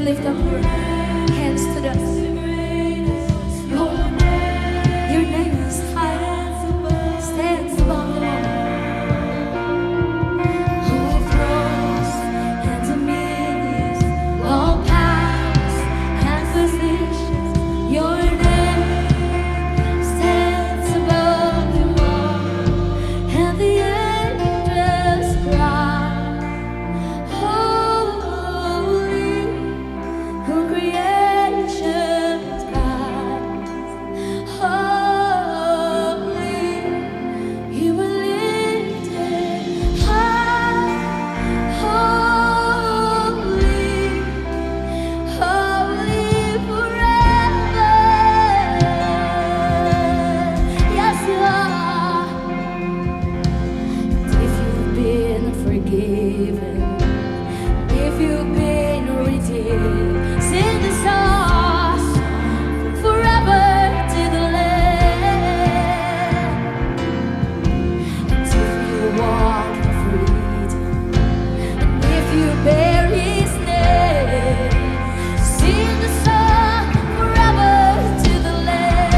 lift up your hands to the Lord. Your name is high, stands above them all. All thrones and dominions, all powers and positions. Your name stands above them all, and the angels cry, holy, who creation's God. Holy, you were lifted high. Holy, holy forever. Yes, you are. If you've been forgiven, if you've been redeemed, sing the song forever to the Lamb. And if you walk in freedom, and if you bear His name, sing the song forever to the Lamb.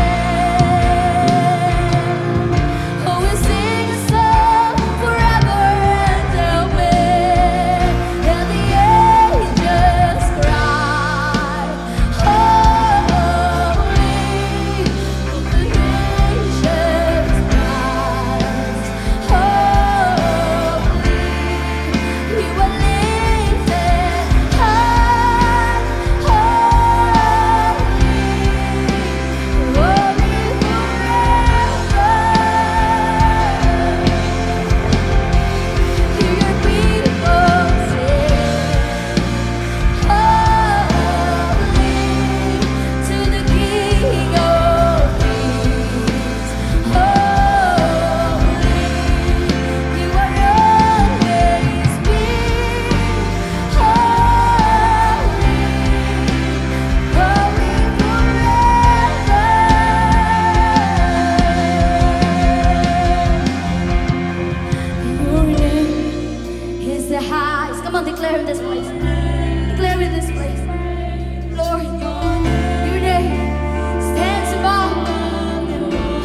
Oh, we sing a song forever and amen. And the angels cry, holy, the creation's God. Holy, you are lifted high. Holy, holy forever. Hear your people sing, holy to the King of Kings. Holy, you are always been. Holy, holy forever. Your name is the highest. Come on, declare in this place. Declare in this place. Lord, your name stands above.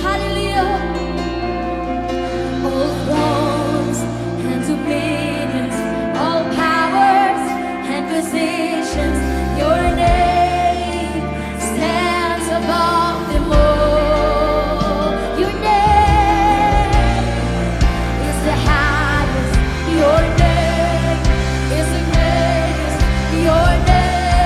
Hallelujah. All thrones and dominions, all powers and positions. Your name stands above them all. Your name is the highest. Your name is the greatest. Your name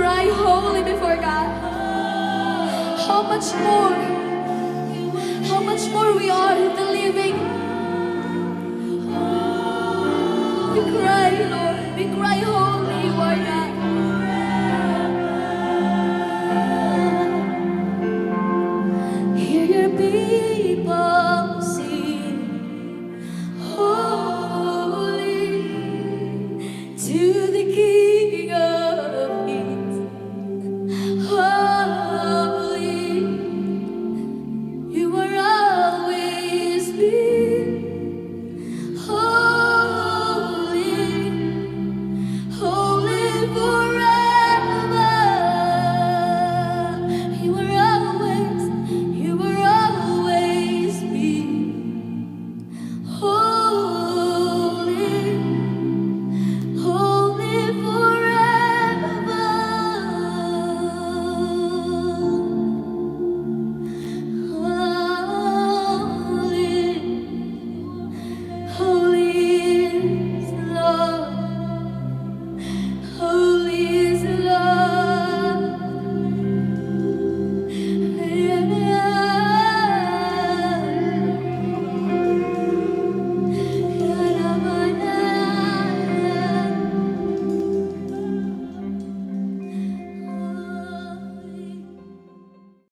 cry holy before God. How much more we are the living. We cry, Lord, we cry holy.